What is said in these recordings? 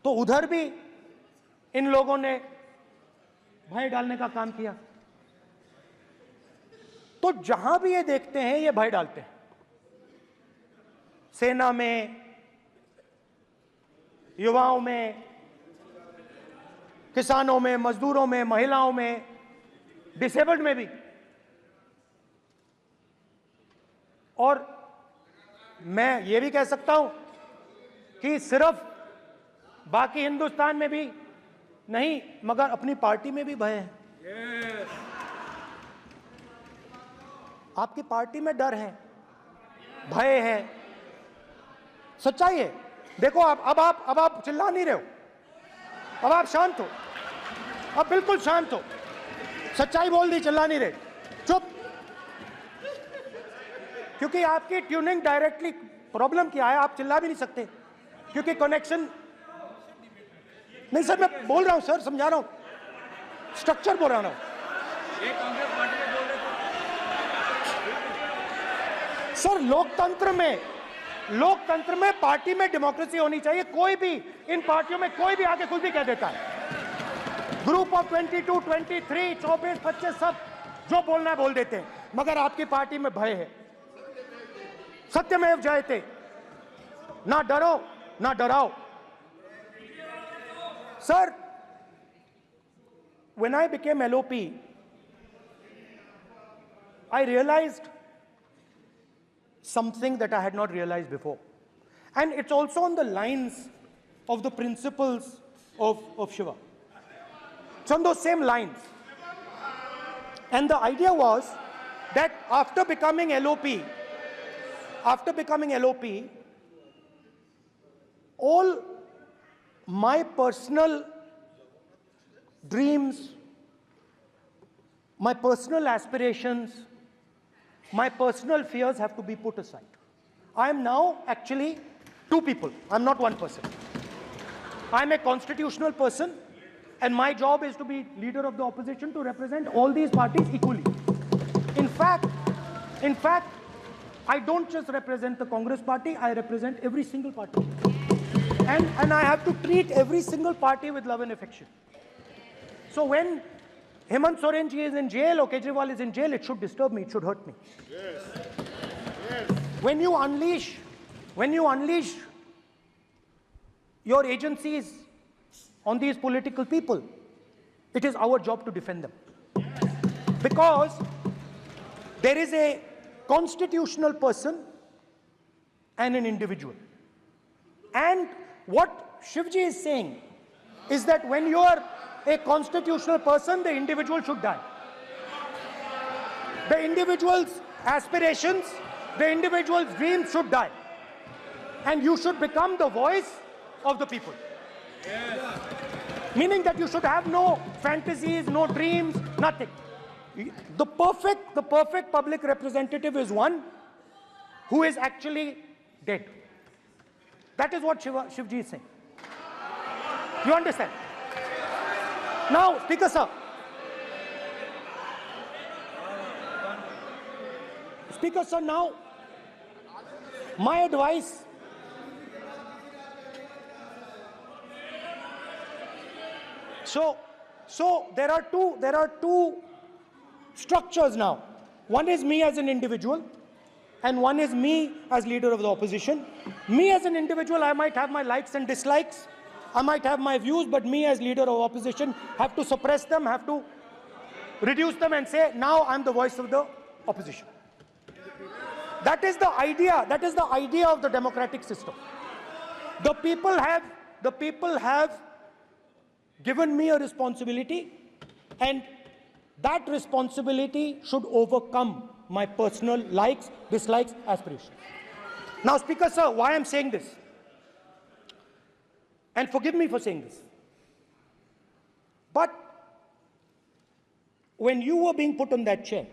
तो उधर भी इन लोगों ने भय डालने का काम किया। तो जहां भी ये देखते हैं ये भय डालते हैं, सेना में, युवाओं में, किसानों में, मजदूरों में, महिलाओं में, डिसेबल्ड में भी। और मैं ये भी कह सकता हूं कि सिर्फ बाकी हिंदुस्तान में भी नहीं, मगर अपनी पार्टी में भी भय है। आपकी पार्टी में डर है, भय है, सच्चाई है। देखो अब आप चिल्ला नहीं रहे हो, अब आप शांत हो, अब बिल्कुल शांत हो, सच्चाई बोल दी, चिल्ला नहीं रहे, चुप। क्योंकि आपकी ट्यूनिंग डायरेक्टली, प्रॉब्लम क्या है, आप चिल्ला भी नहीं सकते क्योंकि कनेक्शन नहीं। सर मैं बोल रहा हूं सर, समझा रहा हूं, स्ट्रक्चर बोल रहा हूं। सर लोकतंत्र में पार्टी में डेमोक्रेसी होनी चाहिए। कोई भी इन पार्टियों में कोई भी आके कुछ भी कह देता है, ग्रुप ऑफ 22, 23, 24, 25 सब जो बोलना है बोल देते हैं, मगर आपकी पार्टी में भय है। सत्यमेव जयते, ना डरो ना डराओ। Sir, when I became LOP, I realized something that I had not realized before. And it's also on the lines of the principles of Shiva. It's on those same lines. And the idea was that after becoming LOP, all my personal dreams, my personal aspirations, my personal fears have to be put aside. I am now actually two people. I'm not one person. I'm a constitutional person, and my job is to be leader of the opposition, to represent all these parties equally. In fact, I don't just represent the Congress party, I represent every single party. And I have to treat every single party with love and affection. So when Hemant Soren ji is in jail or Kejriwal is in jail, it should disturb me, it should hurt me. Yes. Yes. When you unleash your agencies on these political people, it is our job to defend them. Yes. Because there is a constitutional person and an individual. And what Shivji is saying is that when you are a constitutional person, the individual should die. The individual's aspirations, the individual's dreams should die. And you should become the voice of the people. Yes. Meaning that you should have no fantasies, no dreams, nothing. The perfect public representative is one who is actually dead. That is what Shivji is saying. You understand? Now, Speaker sir. Speaker sir, now, my advice. So there are two structures now. One is me as an individual, and one is me as leader of the opposition. Me as an individual, I might have my likes and dislikes, I might have my views, but me as leader of opposition have to suppress them, have to reduce them and say, now I'm the voice of the opposition. That is the idea of the democratic system. The people have given me a responsibility, and that responsibility should overcome my personal likes, dislikes, aspirations. Now, Speaker sir, why I'm saying this? And forgive me for saying this. But when you were being put on that chair,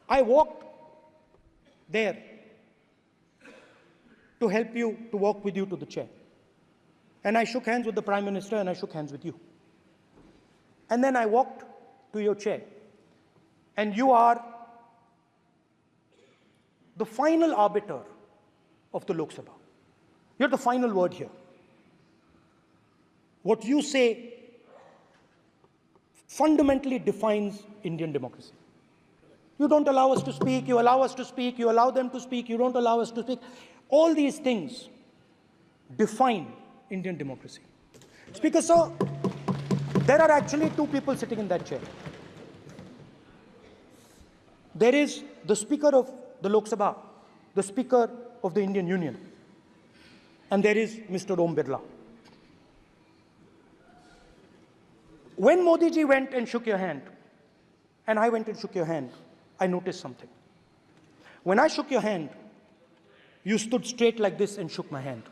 I walked there to help you, to walk with you to the chair. And I shook hands with the Prime Minister and I shook hands with you. And then I walked to your chair. And you are the final arbiter of the Lok Sabha. You have the final word here. What you say fundamentally defines Indian democracy. You don't allow us to speak, you allow us to speak, you allow them to speak, you don't allow us to speak. All these things define Indian democracy. Speaker, sir, there are actually two people sitting in that chair. There is the Speaker of the Lok Sabha, the Speaker of the Indian Union, and there is Mr. Om Birla. When Modi ji went and shook your hand, and I went and shook your hand, I noticed something. When I shook your hand, you stood straight like this and shook my hand.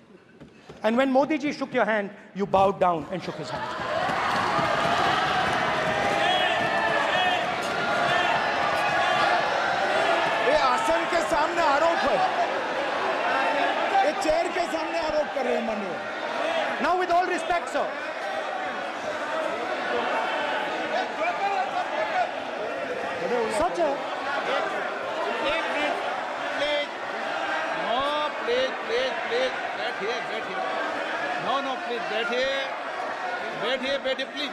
And when Modi ji shook your hand, you bowed down and shook his hand. ये आसन के सामने आरोप है, ये chair के सामने आरोप कर रहे हैं माननीय। Now, with all respect, sir. Such a... Please, बैठिए, प्लीज।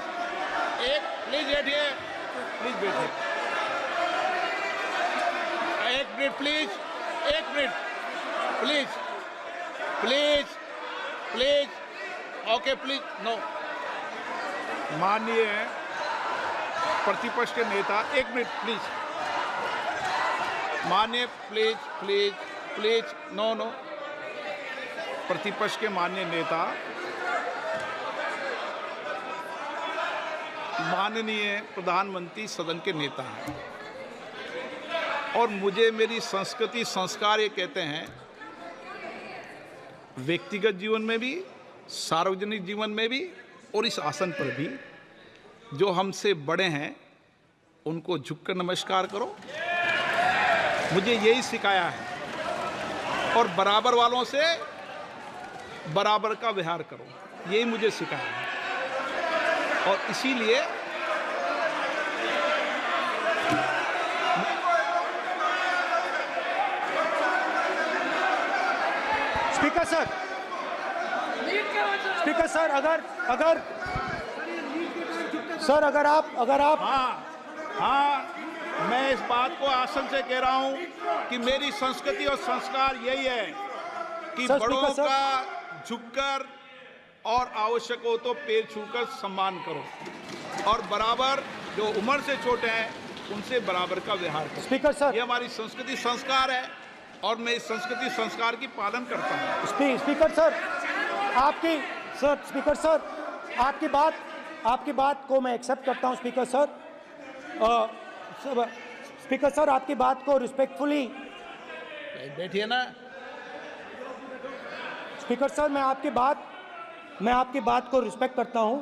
प्लीज बैठिए, एक minute please, okay please, no. माननीय प्रतिपक्ष के नेता, एक मिनट प्लीज। माननीय प्लीज, नो। प्रतिपक्ष के माननीय नेता, माननीय प्रधानमंत्री सदन के नेता हैं और मुझे मेरी संस्कृति संस्कार ये कहते हैं, व्यक्तिगत जीवन में भी, सार्वजनिक जीवन में भी और इस आसन पर भी, जो हमसे बड़े हैं उनको झुककर नमस्कार करो। मुझे यही सिखाया है और बराबर वालों से बराबर का व्यवहार करो, यही मुझे सिखाया है। और इसीलिए स्पीकर सर, अगर आप हाँ, मैं इस बात को आसन से कह रहा हूं कि मेरी संस्कृति और संस्कार यही है कि बड़ों का झुककर और आवश्यक हो तो पैर छूकर सम्मान करो और बराबर जो उम्र से छोटे हैं उनसे बराबर का व्यवहार करो। स्पीकर सर, ये हमारी संस्कृति संस्कार है और मैं इस संस्कृति संस्कार की पालन करता हूँ। स्पीकर सर, आपकी बात को मैं एक्सेप्ट करता हूँ। स्पीकर सर, आपकी बात को रिस्पेक्टफुली बैठिए ना। स्पीकर सर, मैं आपकी बात को रिस्पेक्ट करता हूं,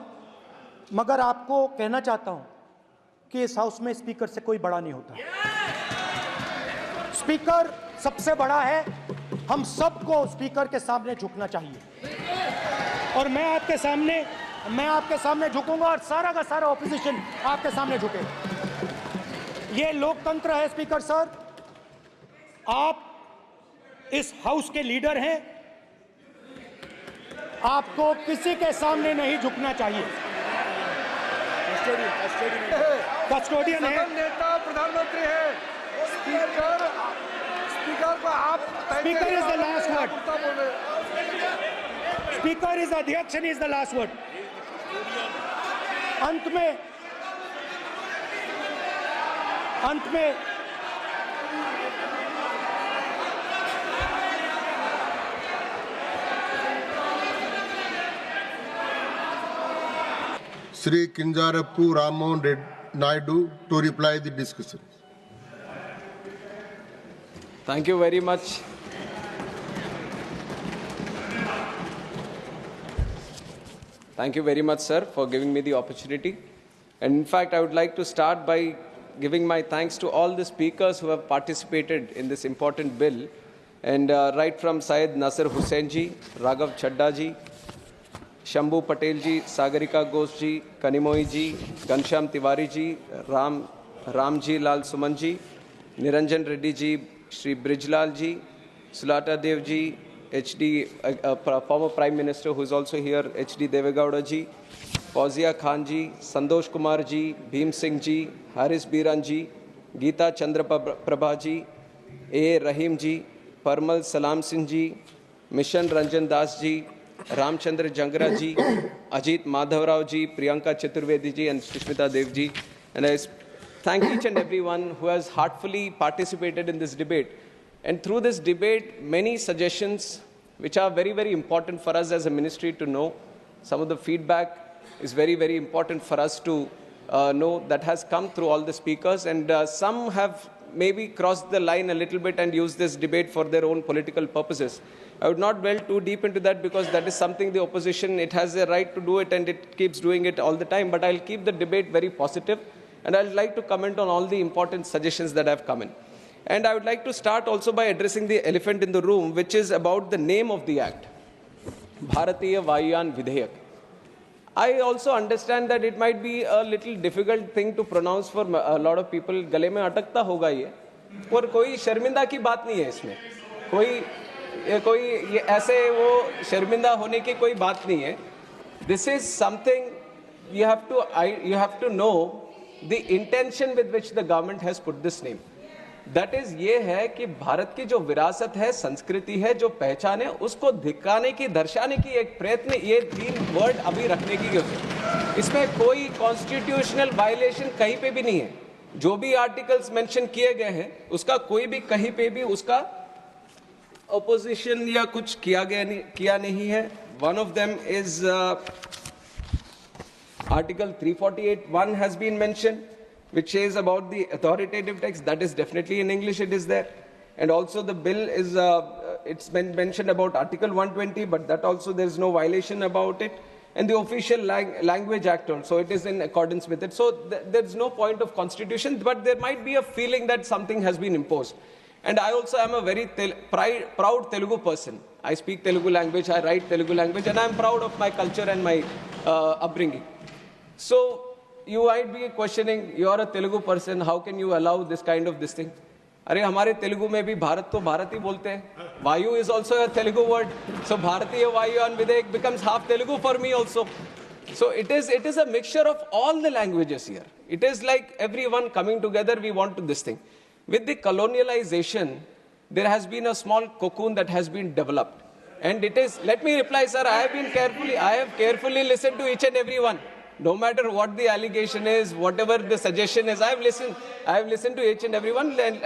मगर आपको कहना चाहता हूं कि इस हाउस में स्पीकर से कोई बड़ा नहीं होता। स्पीकर सबसे बड़ा है, हम सबको स्पीकर के सामने झुकना चाहिए और मैं आपके सामने झुकूंगा और सारा का सारा ऑपोजिशन आपके सामने झुकेगा। ये लोकतंत्र है स्पीकर सर, आप इस हाउस के लीडर हैं, आपको किसी के सामने नहीं झुकना चाहिए। कस्टोडियन है, नेता प्रधानमंत्री है, स्पीकर को आप speaker is the last word, speaker is अध्यक्ष and is the last word. अंत में Sri Kinjarapu Rammohan Naidu to reply the discussion. Thank you very much. Thank you very much, sir, for giving me the opportunity. And in fact, I would like to start by giving my thanks to all the speakers who have participated in this important bill. And right from Syed Nasir Hussain ji, Raghav Chadda ji, Shambhu Patel ji, Sagarika Ghosh ji, Kanimoy ji, Ghanshyam Tiwari ji, Ramji Lal Suman ji, Niranjan Reddy ji, Shri Brijlal ji, Sulata Dev ji, HD, former Prime Minister who is also here, HD Devegowda ji, Fauzia Khan ji, Santosh Kumar ji, Bhim Singh ji, Haris Biran ji, Geeta Chandra Prabha ji, A. Rahim ji, Parmal Salam Singh ji, Mission Ranjan Das ji, Ramchandra Jangra ji, Ajit Madhavrao ji, Priyanka Chaturvedi ji, and Sushmita Dev ji. And I thank each and everyone who has heartfully participated in this debate. And through this debate, many suggestions which are very, very important for us as a ministry to know. Some of the feedback is very, very important for us to know that has come through all the speakers. And some have maybe crossed the line a little bit and used this debate for their own political purposes. I would not delve too deep into that because that is something the opposition, it has a right to do it and it keeps doing it all the time. But I'll keep the debate very positive and I'd like to comment on all the important suggestions that have come in. And I would like to start also by addressing the elephant in the room, which is about the name of the act, Bharatiya Vayuyan Vidhayak. I also understand that it might be a little difficult thing to pronounce for a lot of people. गले में अटकता होगा ये, और कोई शर्मिंदा की बात नहीं है इसमें. कोई ये ऐसे वो शर्मिंदा होने की कोई बात नहीं है. This is something you have to know the intention with which the government has put this name. That is ये है कि भारत की जो विरासत है, संस्कृति है, जो पहचान है, उसको दिखाने की, दर्शाने की एक प्रयत्न ये 3 वर्ड अभी रखने की है. इसमें कोई कॉन्स्टिट्यूशनल वायलेशन कहीं पे भी नहीं है. जो भी आर्टिकल्स मेंशन किए गए हैं, उसका कोई भी कहीं पे भी उसका opposition या कुछ किया नहीं है. One of them is Article 348(1) has been mentioned, which is about the authoritative text. That is definitely in English, it is there. And also the bill is, it's been mentioned about Article 120, but that also there is no violation about it. And the official language act also, it is in accordance with it. So there is no point of constitution, but there might be a feeling that something has been imposed. And I also am a very proud Telugu person. I speak Telugu language, I write Telugu language, and I am proud of my culture and my upbringing. So you might be questioning, you are a Telugu person, how can you allow this kind of this thing? अरे हमारे तेलुगु में भी भारत तो भारत ही बोलते हैं. Vayu is also a Telugu word. So Bharatiya Vayuyan Vidhayak becomes half Telugu for me also. So it is a mixture of all the languages here. It is like everyone coming together, we want to this thing. With the colonialization, there has been a small cocoon that has been developed. And it is, let me reply, sir, I have carefully listened to each and every one. No matter what the allegation is, whatever the suggestion is, I have listened to each and every one, and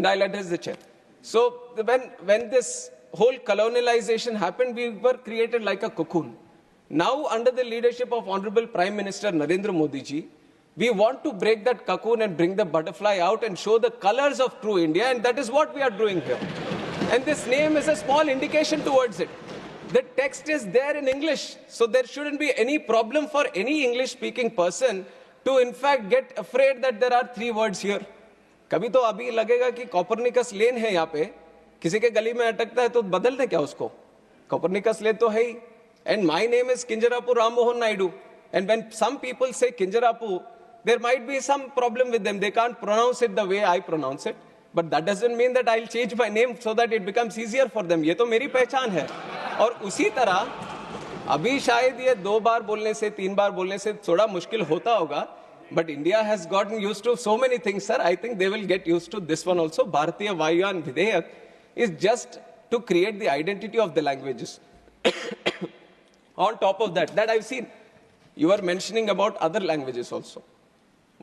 I'll address the chair. So when this whole colonialization happened, we were created like a cocoon. Now, under the leadership of Honorable Prime Minister Narendra Modi ji, we want to break that cocoon and bring the butterfly out and show the colors of true India, and that is what we are doing here. And this name is a small indication towards it. The text is there in English, so there shouldn't be any problem for any English-speaking person to in fact get afraid that there are 3 words here. कभी तो अभी लगेगा कि Copernicus lane है यहाँ पे, किसी के गली में अटकता है तो बदल दे क्या उसको? कॉपरनिकस लेन तो है ही. And my name is Kinjarapu Rammohan Naidu. And when some people say Kinjarapu, there might be some problem with them. They can't pronounce it the way I pronounce it. But that doesn't mean that I'll change my name so that it becomes easier for them. ये तो मेरी पहचान है. और उसी तरह अभी शायद ये 2 बार बोलने से 3 बार बोलने से थोड़ा मुश्किल होता होगा. But India has gotten used to so many things, sir. I think they will get used to this one also. Bharatiya Vayuyan Vidhayak is just to create the identity of the languages. On top of that I've seen, you are mentioning about other languages also.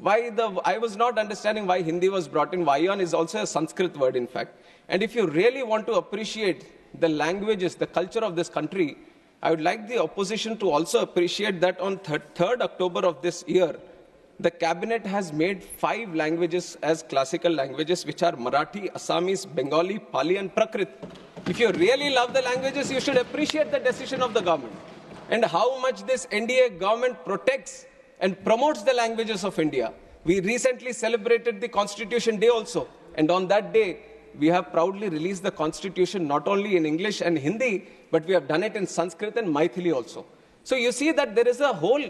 I was not understanding why Hindi was brought in. Vayuyan is also a Sanskrit word, in fact. And if you really want to appreciate the languages, the culture of this country, I would like the opposition to also appreciate that on 3rd October of this year, the cabinet has made 5 languages as classical languages, which are Marathi, Assamese, Bengali, Pali, and Prakrit. If you really love the languages, you should appreciate the decision of the government and how much this NDA government protects and promotes the languages of India. We recently celebrated the Constitution Day also, and on that day, we have proudly released the Constitution not only in English and Hindi, but we have done it in Sanskrit and Maithili also. So you see that there is a whole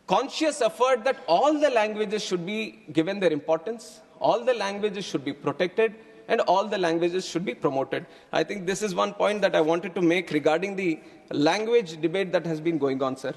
conscious effort that all the languages should be given their importance, all the languages should be protected, and all the languages should be promoted. I think this is one point that I wanted to make regarding the language debate that has been going on, sir.